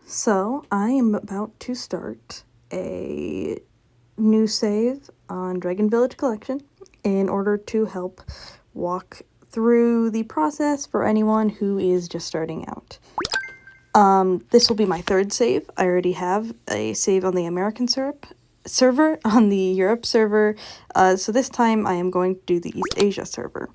So I am about to start a new save on Dragon Village Collection in order to help walk through the process for anyone who is just starting out. This will be my third save. I already have a save on the American server, on the Europe server, so this time I am going to do the East Asia server.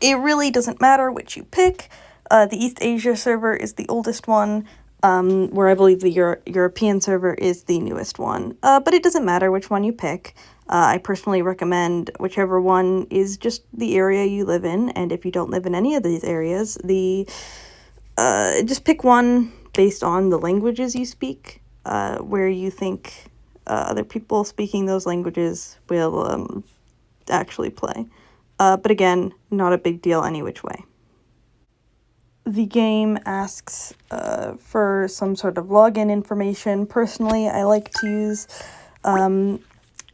It really doesn't matter which you pick. The East Asia server is the oldest one, where I believe the European server is the newest one. But it doesn't matter which one you pick. I personally recommend whichever one is just the area you live in, and if you don't live in any of these areas, just pick one based on the languages you speak, where you think other people speaking those languages will actually play. But again, not a big deal any which way. The game asks for some sort of login information. Personally, I like to use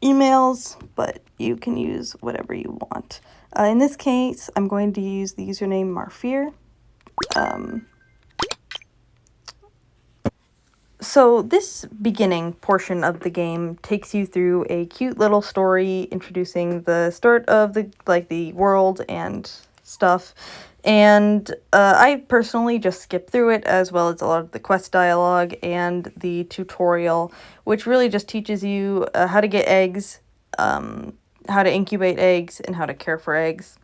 emails, but you can use whatever you want. In this case, I'm going to use the username Marfir. So this beginning portion of the game takes you through a cute little story introducing the start of the world and stuff. And I personally just skip through it, as well as a lot of the quest dialogue and the tutorial, which really just teaches you how to get eggs, how to incubate eggs, and how to care for eggs.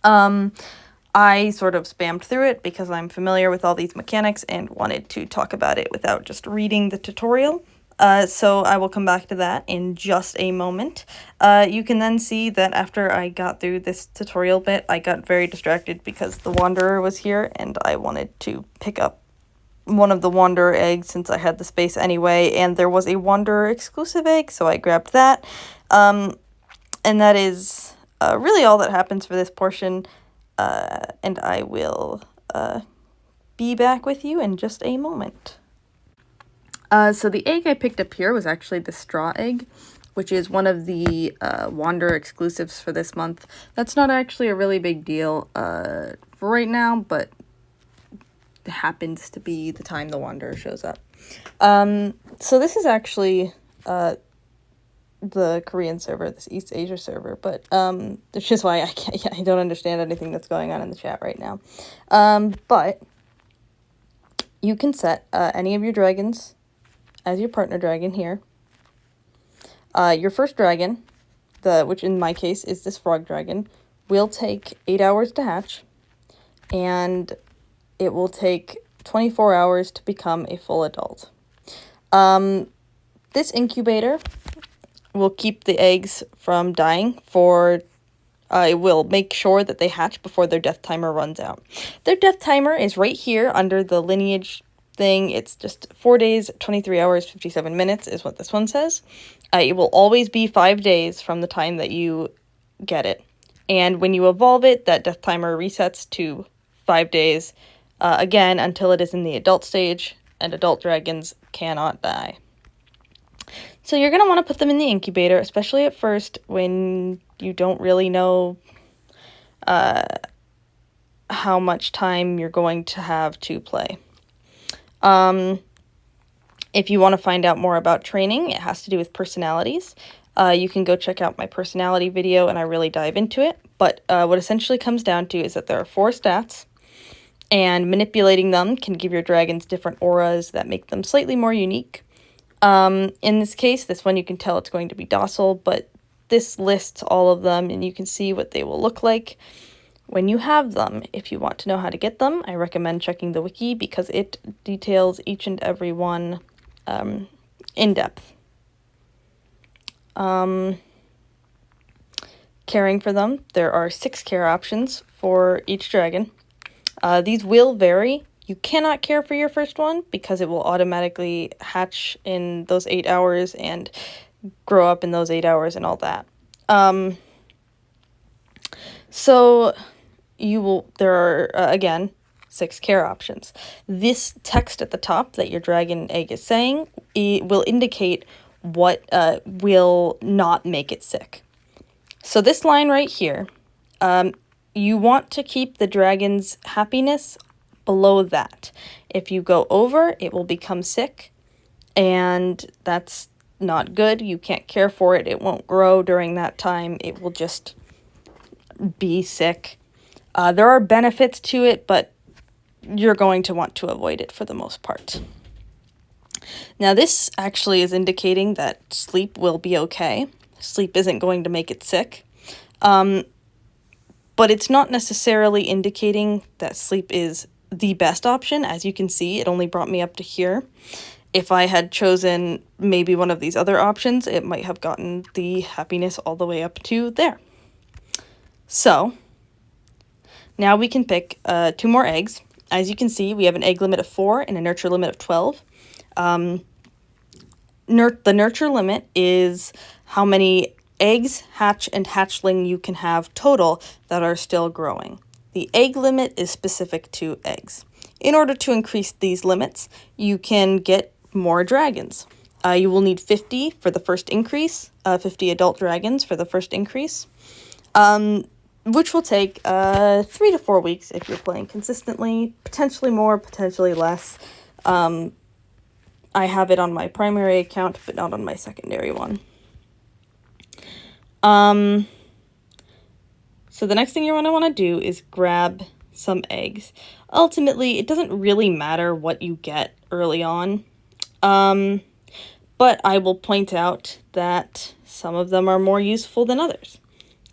I sort of spammed through it because I'm familiar with all these mechanics and wanted to talk about it without just reading the tutorial. So I will come back to that in just a moment. You can then see that after I got through this tutorial bit, I got very distracted because the Wanderer was here and I wanted to pick up one of the Wanderer eggs since I had the space anyway, and there was a Wanderer exclusive egg, so I grabbed that. And that is really all that happens for this portion. And I will be back with you in just a moment. So the egg I picked up here was actually the straw egg, which is one of the Wanderer exclusives for this month. That's not actually a really big deal for right now, but it happens to be the time the Wanderer shows up. So this is actually the Korean server, this East Asia server, but that's just why I don't understand anything that's going on in the chat right now. But you can set any of your dragons as your partner dragon here. Your first dragon, which in my case is this frog dragon, will take 8 hours to hatch, and it will take 24 hours to become a full adult. This incubator will keep the eggs from dying it will make sure that they hatch before their death timer runs out. Their death timer is right here under the lineage thing. It's just 4 days, 23 hours, 57 minutes is what this one says. It will always be 5 days from the time that you get it. And when you evolve it, that death timer resets to 5 days again until it is in the adult stage, and adult dragons cannot die. So you're going to want to put them in the incubator, especially at first when you don't really know how much time you're going to have to play. If you want to find out more about training, it has to do with personalities. You can go check out my personality video and I really dive into it. But what essentially comes down to is that there are 4 stats, and manipulating them can give your dragons different auras that make them slightly more unique. In this case, this one you can tell it's going to be docile, but this lists all of them and you can see what they will look like when you have them. If you want to know how to get them, I recommend checking the wiki because it details each and every one in depth. Caring for them, there are 6 care options for each dragon. These will vary. You cannot care for your first one because it will automatically hatch in those 8 hours and grow up in those 8 hours and all that. So there are, again, 6 care options. This text at the top that your dragon egg is saying, it will indicate what will not make it sick. So this line right here, you want to keep the dragon's happiness below that. If you go over, it will become sick, and that's not good. You can't care for it. It won't grow during that time. It will just be sick. There are benefits to it, but you're going to want to avoid it for the most part. Now, this actually is indicating that sleep will be okay. Sleep isn't going to make it sick. But it's not necessarily indicating that sleep is the best option. As you can see, it only brought me up to here. If I had chosen maybe one of these other options, it might have gotten the happiness all the way up to there. So, now we can pick 2 more eggs. As you can see, we have an egg limit of 4 and a nurture limit of 12. The nurture limit is how many eggs, hatch, and hatchling you can have total that are still growing. The egg limit is specific to eggs. In order to increase these limits, you can get more dragons. You will need 50 for the first increase, 50 adult dragons for the first increase, which will take 3 to 4 weeks if you're playing consistently, potentially more, potentially less. I have it on my primary account, but not on my secondary one. So the next thing you're going to want to do is grab some eggs. Ultimately, it doesn't really matter what you get early on, but I will point out that some of them are more useful than others.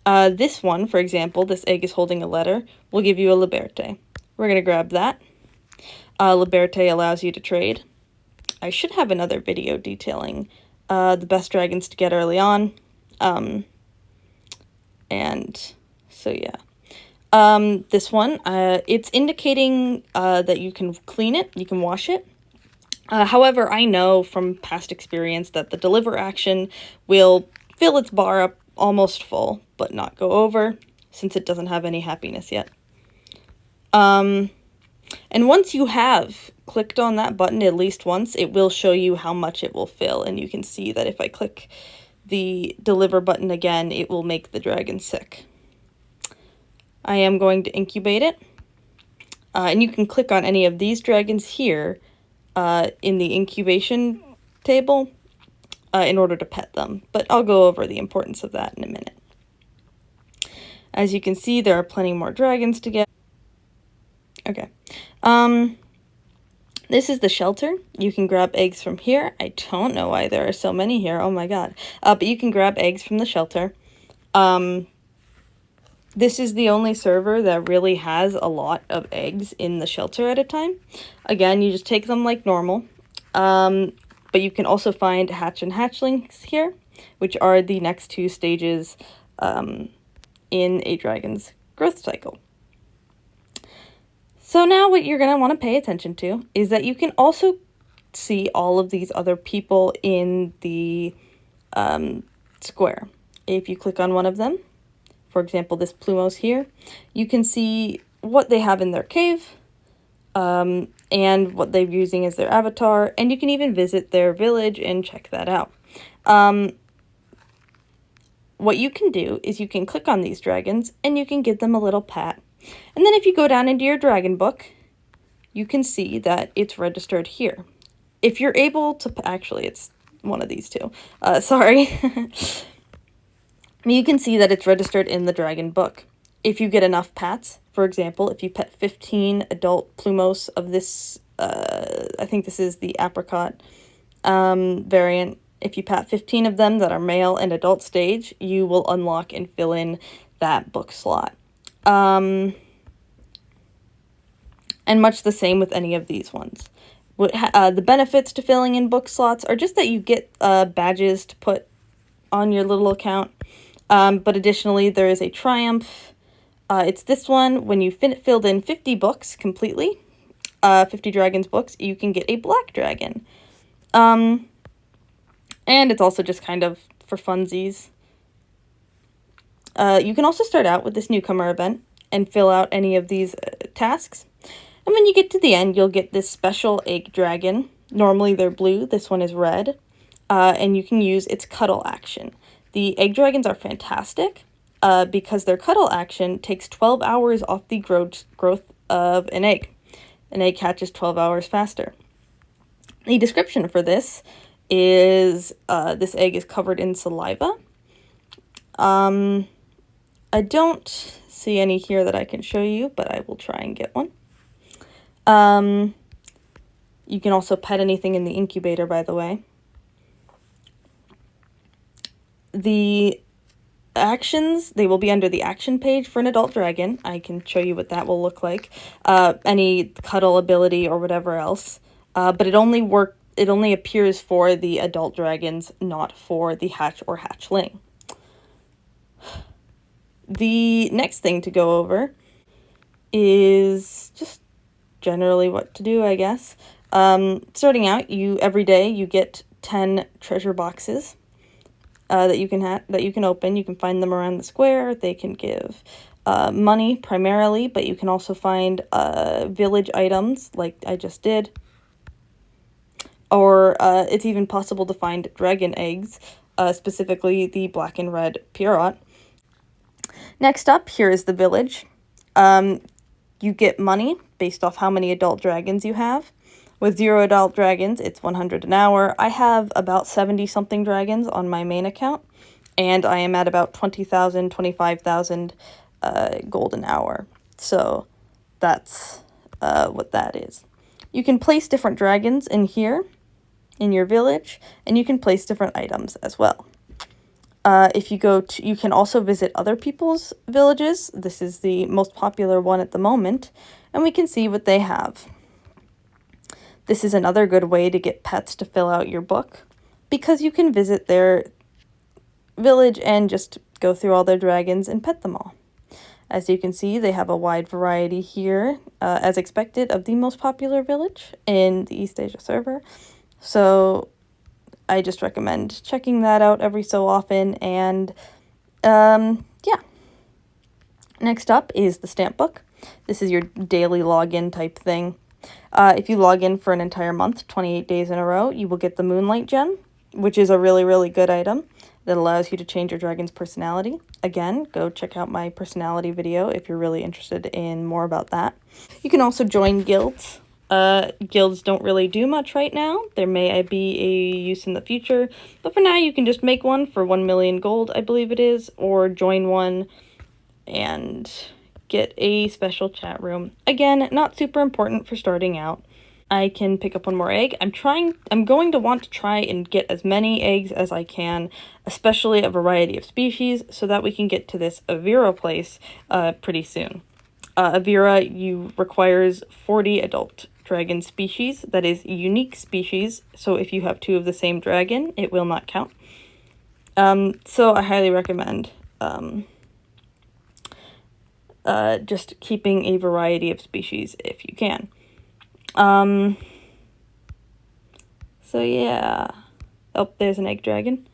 This one, for example, this egg is holding a letter, will give you a Liberte. We're going to grab that. Liberte allows you to trade. I should have another video detailing the best dragons to get early on. And so yeah. This one, it's indicating that you can clean it, you can wash it. However, I know from past experience that the deliver action will fill its bar up almost full, but not go over, since it doesn't have any happiness yet. And once you have clicked on that button at least once, it will show you how much it will fill, and you can see that if I click the deliver button again, it will make the dragon sick. I am going to incubate it, and you can click on any of these dragons here in the incubation table in order to pet them, but I'll go over the importance of that in a minute. As you can see, there are plenty more dragons to get. Okay. This is the shelter. You can grab eggs from here. I don't know why there are so many here. Oh my god. But you can grab eggs from the shelter. This is the only server that really has a lot of eggs in the shelter at a time. Again, you just take them like normal. But you can also find hatch and hatchlings here, which are the next 2 stages in a dragon's growth cycle. So now what you're going to want to pay attention to is that you can also see all of these other people in the square. If you click on one of them, for example, this Plumos here, you can see what they have in their cave and what they're using as their avatar, and you can even visit their village and check that out. What you can do is you can click on these dragons and you can give them a little pat. And then if you go down into your dragon book, you can see that it's registered here. If you're able to, actually it's one of these two, sorry. You can see that it's registered in the dragon book. If you get enough pats, for example, if you pet 15 adult Plumos of this, I think this is the apricot variant, if you pat 15 of them that are male and adult stage, you will unlock and fill in that book slot. And much the same with any of these ones. The benefits to filling in book slots are just that you get badges to put on your little account. But additionally, there is a triumph. It's this one. When you filled in 50 books completely, 50 dragons books, you can get a black dragon. And it's also just kind of for funsies. You can also start out with this newcomer event and fill out any of these tasks. And when you get to the end, you'll get this special egg dragon. Normally they're blue. This one is red. And you can use its cuddle action. The egg dragons are fantastic because their cuddle action takes 12 hours off the growth of an egg. An egg hatches 12 hours faster. The description for this is this egg is covered in saliva. I don't see any here that I can show you, but I will try and get one. You can also pet anything in the incubator, by the way. The actions, they will be under the action page for an adult dragon. I can show you what that will look like. Any cuddle ability or whatever else. But it only appears for the adult dragons, not for the hatch or hatchling. The next thing to go over is just generally what to do, I guess. Starting out, every day you get 10 treasure boxes that you can open. You can find them around the square. They can give money primarily, but you can also find village items like I just did. Or it's even possible to find dragon eggs, specifically the black and red Pierrot. Next up, here is the village. You get money based off how many adult dragons you have. With 0 adult dragons, it's 100 an hour. I have about 70-something dragons on my main account, and I am at about 20,000, 25,000 gold an hour. So that's what that is. You can place different dragons in here, in your village, and you can place different items as well. If you go to, you can also visit other people's villages. This is the most popular one at the moment, and we can see what they have. This is another good way to get pets to fill out your book, because you can visit their village and just go through all their dragons and pet them all. As you can see, they have a wide variety here, as expected, of the most popular village in the East Asia server. So I just recommend checking that out every so often, and yeah. Next up is the stamp book. This is your daily login type thing. If you log in for an entire month, 28 days in a row, you will get the Moonlight Gem, which is a really, really good item that allows you to change your dragon's personality. Again, go check out my personality video if you're really interested in more about that. You can also join guilds. Guilds don't really do much right now. There may be a use in the future, but for now you can just make one for 1 million gold, I believe it is, or join one and get a special chat room. Again, not super important for starting out. I can pick up one more egg. I'm going to want to try and get as many eggs as I can, especially a variety of species, so that we can get to this Avira place pretty soon. Avira requires 40 adult dragon species, that is unique species, so if you have 2 of the same dragon, it will not count. So I highly recommend just keeping a variety of species if you can. So yeah. Oh, there's an egg dragon.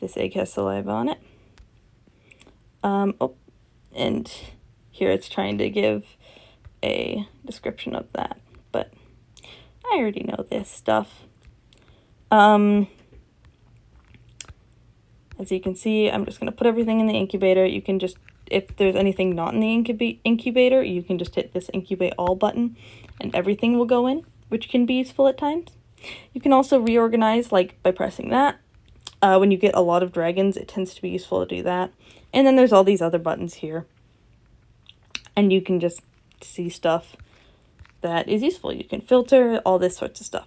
This egg has saliva on it. Oh, and here it's trying to give a description of that, but I already know this stuff. As you can see, I'm just going to put everything in the incubator. You can just, if there's anything not in the incubator, you can just hit this incubate all button and everything will go in, which can be useful at times. You can also reorganize, like by pressing that. When you get a lot of dragons, it tends to be useful to do that. And then there's all these other buttons here. And you can just see stuff that is useful. You can filter, all this sorts of stuff.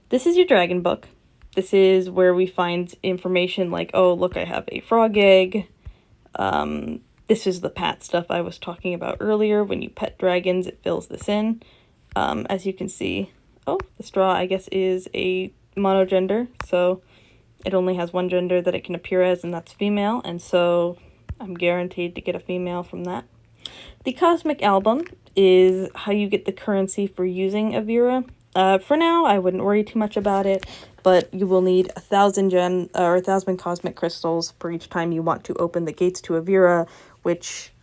This is your dragon book. This is where we find information like, oh, look, I have a frog egg. This is the pat stuff I was talking about earlier. When you pet dragons, it fills this in. As you can see, oh, the straw, I guess, is a monogender, so it only has one gender that it can appear as, and that's female, and so I'm guaranteed to get a female from that. The Cosmic Album is how you get the currency for using Avira. For now, I wouldn't worry too much about it, but you will need 1,000 cosmic crystals for each time you want to open the gates to Avira, which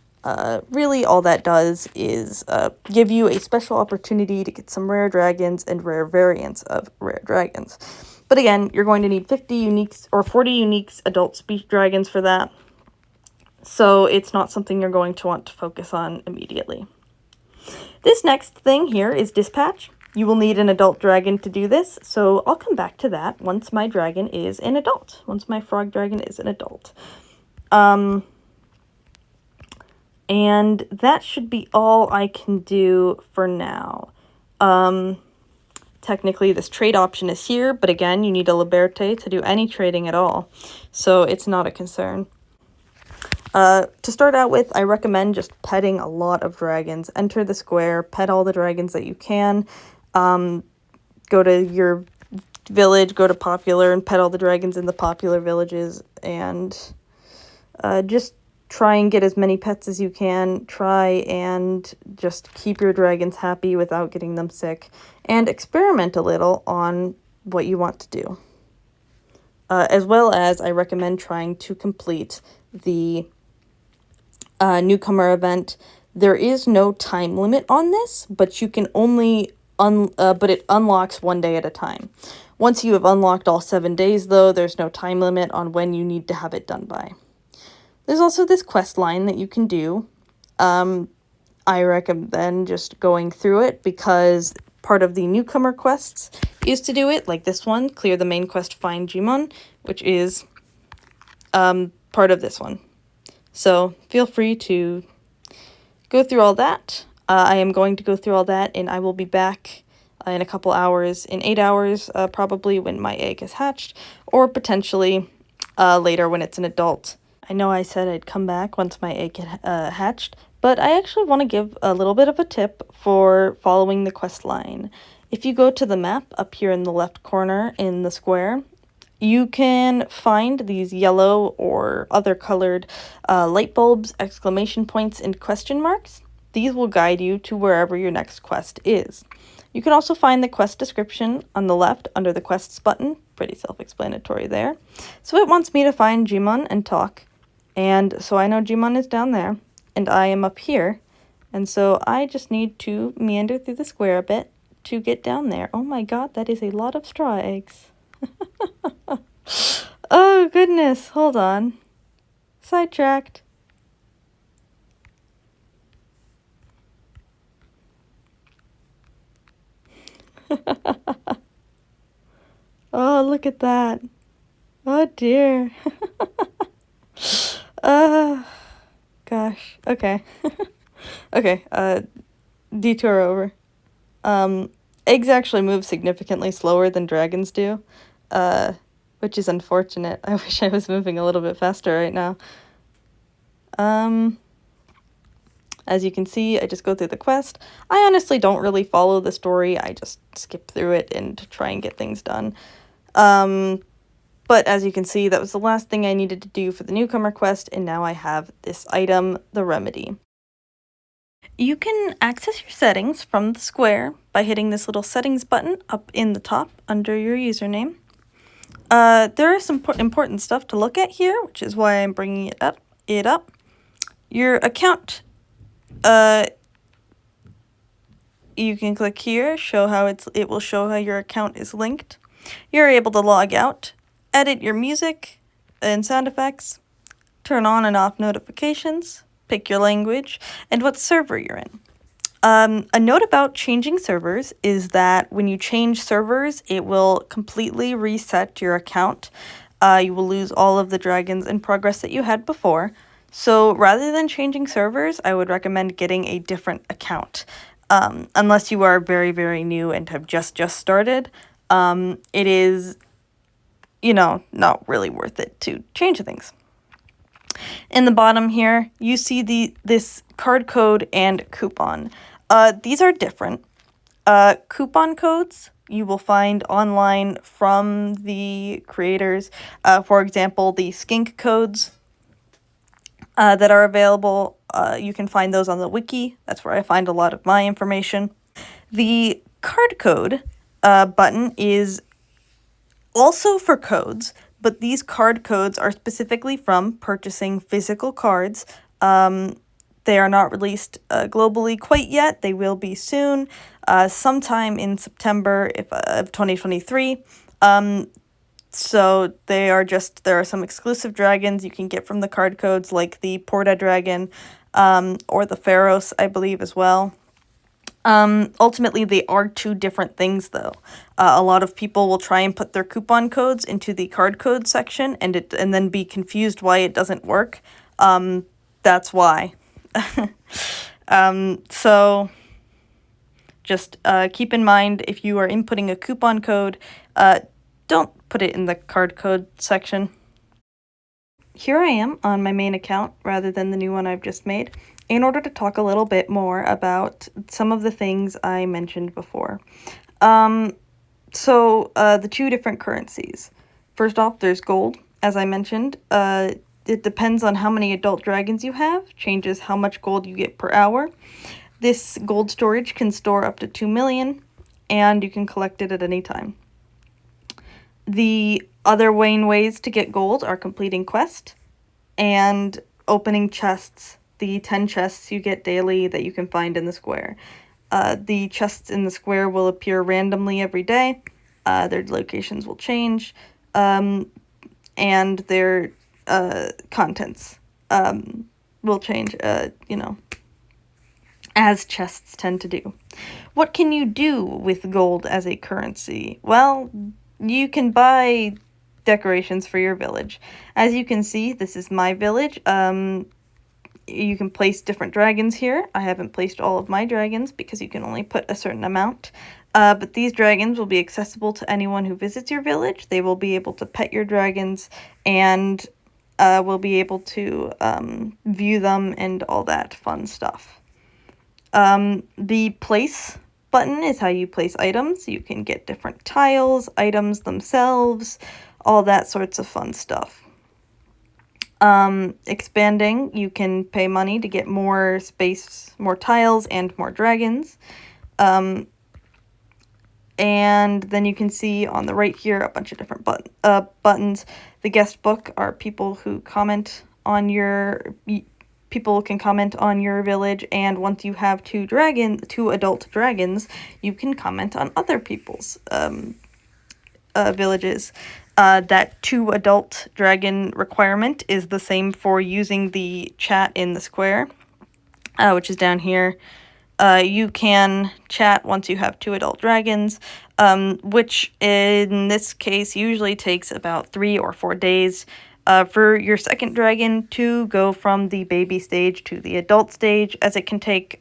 really all that does is give you a special opportunity to get some rare dragons and rare variants of rare dragons. But again, you're going to need 50 uniques or 40 uniques adult speech dragons for that. So it's not something you're going to want to focus on immediately. This next thing here is dispatch. You will need an adult dragon to do this, so I'll come back to that once my dragon is an adult, once my frog dragon is an adult. And that should be all I can do for now. Technically, this trade option is here, but again, you need a Liberte to do any trading at all, so it's not a concern. To start out with, I recommend just petting a lot of dragons. Enter the square, pet all the dragons that you can. Go to your village, go to popular, and pet all the dragons in the popular villages, and just try and get as many pets as you can. Try and just keep your dragons happy without getting them sick, and experiment a little on what you want to do. As well as, I recommend trying to complete the newcomer event. There is no time limit on this, but you can only but it unlocks 1 day at a time. Once you have unlocked all 7 days, though, there's no time limit on when you need to have it done by. There's also this quest line that you can do. I recommend just going through it because part of the newcomer quests is to do it, like this one, clear the main quest, find Jimon, which is part of this one. So feel free to go through all that. I am going to go through all that, and I will be back in a couple hours, in 8 hours, probably when my egg has hatched, or potentially later when it's an adult. I know I said I'd come back once my egg had hatched, but I actually want to give a little bit of a tip for following the quest line. If you go to the map up here in the left corner in the square, you can find these yellow or other colored light bulbs, exclamation points, and question marks. These will guide you to wherever your next quest is. You can also find the quest description on the left under the quests button. Pretty self-explanatory there. So it wants me to find Jimon and talk. And so I know Jimon is down there, and I am up here. And so I just need to meander through the square a bit to get down there. Oh my god, that is a lot of straw eggs. Oh goodness, hold on. Sidetracked. Oh, look at that. Oh dear. Gosh. Okay. Okay, detour over. Eggs actually move significantly slower than dragons do, which is unfortunate. I wish I was moving a little bit faster right now. As you can see, I just go through the quest. I honestly don't really follow the story. I just skip through it and try and get things done. But as you can see, that was the last thing I needed to do for the newcomer quest, and now I have this item, the remedy. You can access your settings from the square by hitting this little settings button up in the top under your username. There is some important stuff to look at here, which is why I'm bringing it up. Your account, you can click here, show how it will show how your account is linked. You're able to log out, edit your music and sound effects, turn on and off notifications, pick your language, and what server you're in. A note about changing servers is that when you change servers, it will completely reset your account. You will lose all of the dragons in progress that you had before. So rather than changing servers, I would recommend getting a different account. Unless you are very, very new and have just started, it is, not really worth it to change things. In the bottom here, you see this card code and coupon. These are different. Coupon codes you will find online from the creators. For example, the skink codes that are available, you can find those on the wiki. That's where I find a lot of my information. The card code button is also for codes, but these card codes are specifically from purchasing physical cards. They are not released globally quite yet. They will be soon, sometime in September of 2023. So there are some exclusive dragons you can get from the card codes, like the Porta dragon, or the Pharos, I believe, as well. Ultimately, they are two different things, though. A lot of people will try and put their coupon codes into the card code section and then be confused why it doesn't work. That's why. So just keep in mind, if you are inputting a coupon code, don't put it in the card code section. Here I am on my main account rather than the new one I've just made, in order to talk a little bit more about some of the things I mentioned before. The two different currencies. First off, there's gold. As I mentioned, it depends on how many adult dragons you have, changes how much gold you get per hour. This gold storage can store up to 2 million, and you can collect it at any time. The other main ways to get gold are completing quests and opening chests, the 10 chests you get daily that you can find in the square. The chests in the square will appear randomly every day. Their locations will change, and their contents will change, as chests tend to do. What can you do with gold as a currency? Well, you can buy decorations for your village. As you can see, this is my village. You can place different dragons here. I haven't placed all of my dragons because you can only put a certain amount. But these dragons will be accessible to anyone who visits your village. They will be able to pet your dragons and will be able to view them and all that fun stuff. The place button is how you place items. You can get different tiles, items themselves, all that sorts of fun stuff. Expanding, you can pay money to get more space, more tiles, and more dragons. And then you can see on the right here a bunch of different buttons. The guest book are people who comment on your... People can comment on your village, and once you have two adult dragons, you can comment on other people's villages. That 2 adult dragon requirement is the same for using the chat in the square, which is down here. You can chat once you have 2 adult dragons, which in this case usually takes about 3 or 4 days for your second dragon to go from the baby stage to the adult stage, as it can take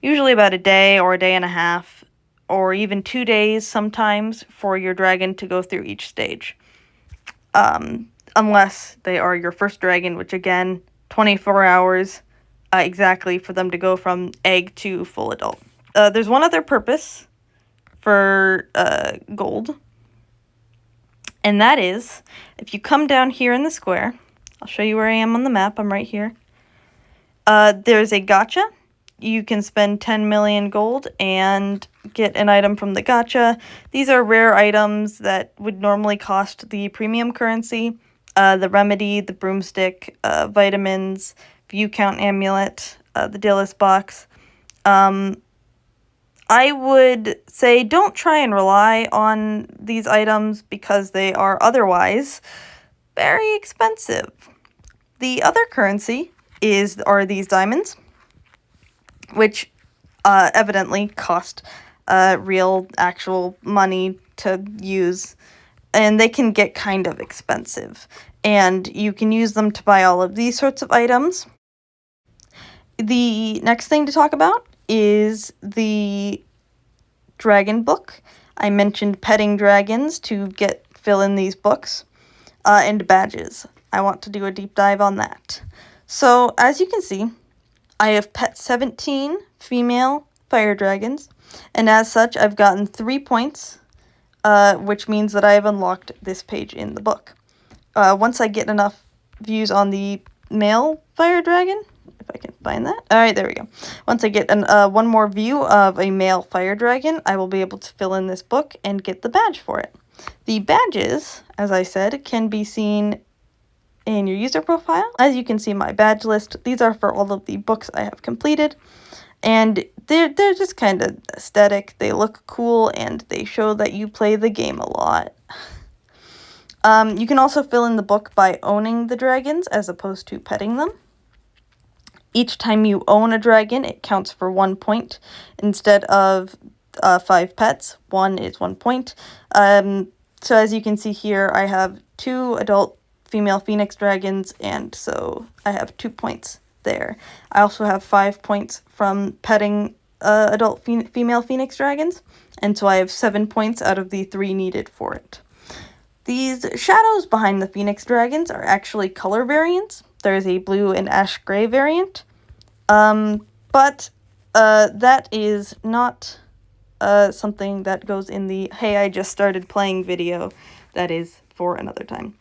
usually about a day or a day and a half, or even 2 days sometimes, for your dragon to go through each stage. Unless they are your first dragon, which again, 24 hours exactly for them to go from egg to full adult. There's one other purpose for gold, and that is, if you come down here in the square, I'll show you where I am on the map, I'm right here. There's a gacha. You can spend 10 million gold and get an item from the gacha. These are rare items that would normally cost the premium currency. The remedy, the broomstick, vitamins, view count amulet, the Dillis box. I would say don't try and rely on these items because they are otherwise very expensive. The other currency are these diamonds, which evidently cost real, actual money to use, and they can get kind of expensive. And you can use them to buy all of these sorts of items. The next thing to talk about is the dragon book. I mentioned petting dragons to fill in these books, and badges. I want to do a deep dive on that. So, as you can see, I have pet 17 female fire dragons, and as such, I've gotten 3 points, which means that I have unlocked this page in the book. Once I get enough views on the male fire dragon, if I can find that. Alright, there we go. Once I get one more view of a male fire dragon, I will be able to fill in this book and get the badge for it. The badges, as I said, can be seen in your user profile. As you can see, my badge list, these are for all of the books I have completed, and they're just kind of aesthetic. They look cool, and they show that you play the game a lot. You can also fill in the book by owning the dragons as opposed to petting them. Each time you own a dragon, it counts for 1 point. Instead of 5 pets, 1 is 1 point. So as you can see here, I have 2 adult female phoenix dragons, and so I have 2 points there. I also have 5 points from petting adult female phoenix dragons, and so I have 7 points out of the 3 needed for it. These shadows behind the phoenix dragons are actually color variants. There's a blue and ash gray variant, but that is not something that goes in the "Hey, I just started playing" video. That is for another time.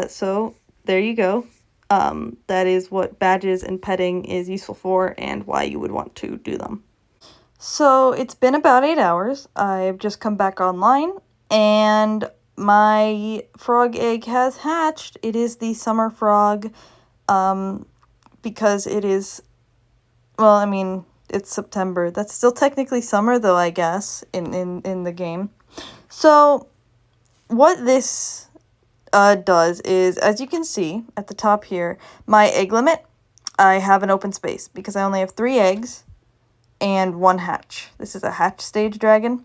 So there you go. That is what badges and petting is useful for and why you would want to do them. So it's been about 8 hours. I've just come back online and my frog egg has hatched. It is the summer frog, because it is, well, I mean, it's September. That's still technically summer though, I guess, in the game. So what this does is, as you can see at the top here, my egg limit, I have an open space because I only have 3 eggs and 1 hatch. This is a hatch stage dragon.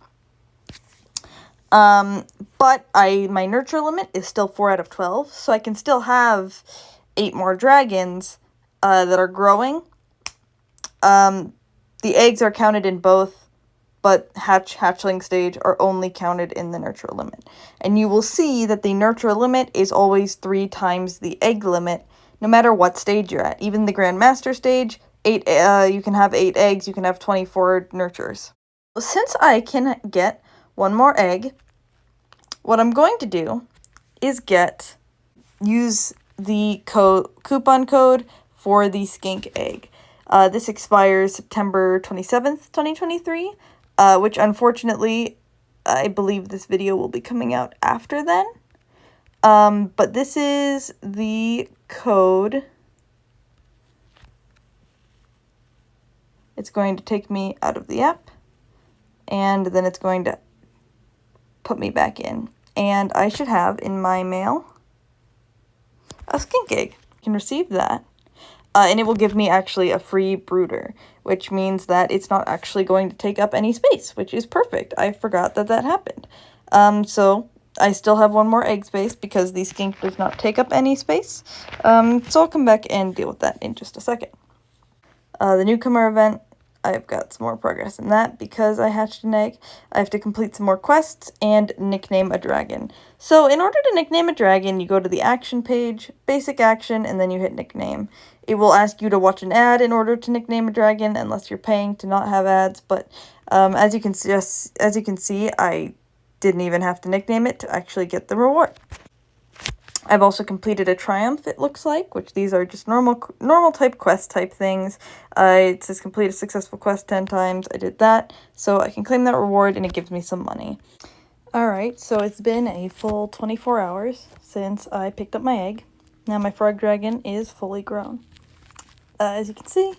But my nurture limit is still 4 out of 12, so I can still have 8 more dragons that are growing. The eggs are counted in both, but hatchling stage are only counted in the nurture limit. And you will see that the nurture limit is always 3 times the egg limit, no matter what stage you're at. Even the Grandmaster stage, you can have 8 eggs, you can have 24 nurtures. Since I can get 1 more egg, what I'm going to do is use the coupon code for the skink egg. This expires September 27th, 2023, which unfortunately, I believe this video will be coming out after then. But this is the code. It's going to take me out of the app, and then it's going to put me back in. And I should have in my mail a skink egg. I can receive that. And it will give me actually a free brooder, which means that it's not actually going to take up any space, which is perfect. I forgot that happened. So I still have 1 more egg space because the skink does not take up any space. So I'll come back and deal with that in just a second. The newcomer event, I've got some more progress in that because I hatched an egg. I have to complete some more quests and nickname a dragon. So in order to nickname a dragon, you go to the action page, basic action, and then you hit nickname. It will ask you to watch an ad in order to nickname a dragon, unless you're paying to not have ads. But as you can see, I didn't even have to nickname it to actually get the reward. I've also completed a triumph, it looks like, which these are just normal type quest type things. It says complete a successful quest 10 times. I did that, so I can claim that reward and it gives me some money. Alright, so it's been a full 24 hours since I picked up my egg. Now my frog dragon is fully grown. As you can see,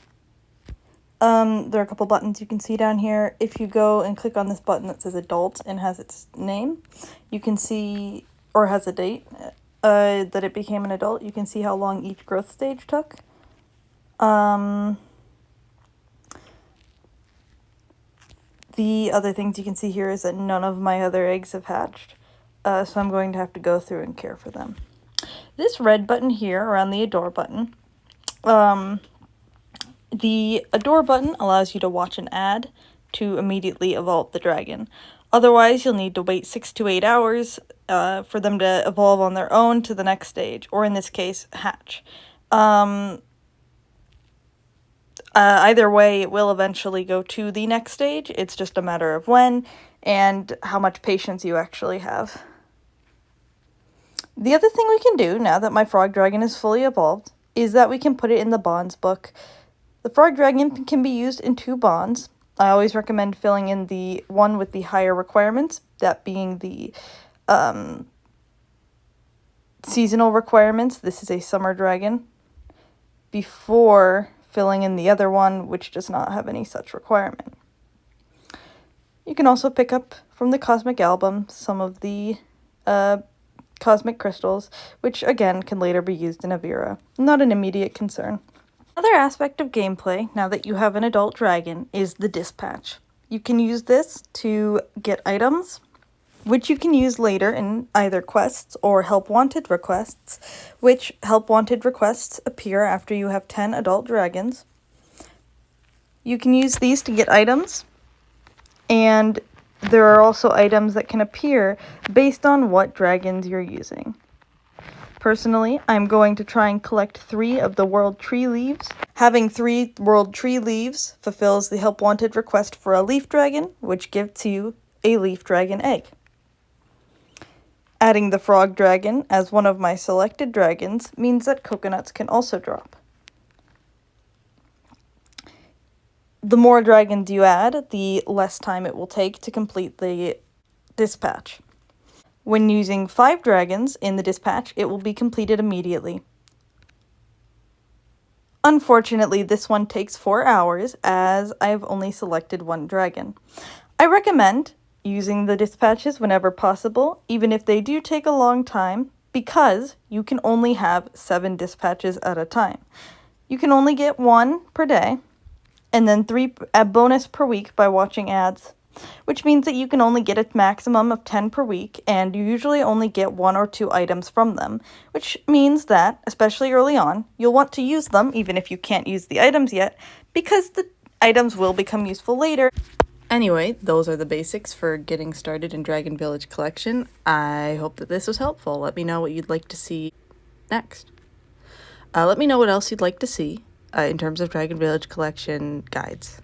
there are a couple buttons you can see down here. If you go and click on this button that says adult and has its name, you can see, or has a date, that it became an adult. You can see how long each growth stage took. The other things you can see here is that none of my other eggs have hatched, so I'm going to have to go through and care for them. This red button here, around the adore button, the adore button allows you to watch an ad to immediately evolve the dragon. Otherwise, you'll need to wait 6 to 8 hours for them to evolve on their own to the next stage, or in this case, hatch. Either way, it will eventually go to the next stage. It's just a matter of when and how much patience you actually have. The other thing we can do, now that my frog dragon is fully evolved, is that we can put it in the bonds book. The frog dragon can be used in 2 bonds. I always recommend filling in the one with the higher requirements, that being the seasonal requirements. This is a summer dragon, before filling in the other one, which does not have any such requirement. You can also pick up from the Cosmic Album some of the cosmic crystals, which again can later be used in Avira. Not an immediate concern. Another aspect of gameplay, now that you have an adult dragon, is the dispatch. You can use this to get items, which you can use later in either quests or help wanted requests, which help wanted requests appear after you have 10 adult dragons. You can use these to get items, and there are also items that can appear based on what dragons you're using. Personally, I'm going to try and collect 3 of the World Tree Leaves. Having 3 World Tree Leaves fulfills the Help Wanted request for a Leaf Dragon, which gives you a Leaf Dragon egg. Adding the Frog Dragon as one of my selected dragons means that coconuts can also drop. The more dragons you add, the less time it will take to complete the dispatch. When using 5 dragons in the dispatch, it will be completed immediately. Unfortunately, this one takes 4 hours as I've only selected 1 dragon. I recommend using the dispatches whenever possible, even if they do take a long time, because you can only have 7 dispatches at a time. You can only get 1 per day, and then 3 a bonus per week by watching ads, which means that you can only get a maximum of 10 per week, and you usually only get 1 or 2 items from them, which means that, especially early on, you'll want to use them even if you can't use the items yet, because the items will become useful later. Anyway, those are the basics for getting started in Dragon Village Collection. I hope that this was helpful. Let me know what you'd like to see next. Let me know what else you'd like to see in terms of Dragon Village Collection guides.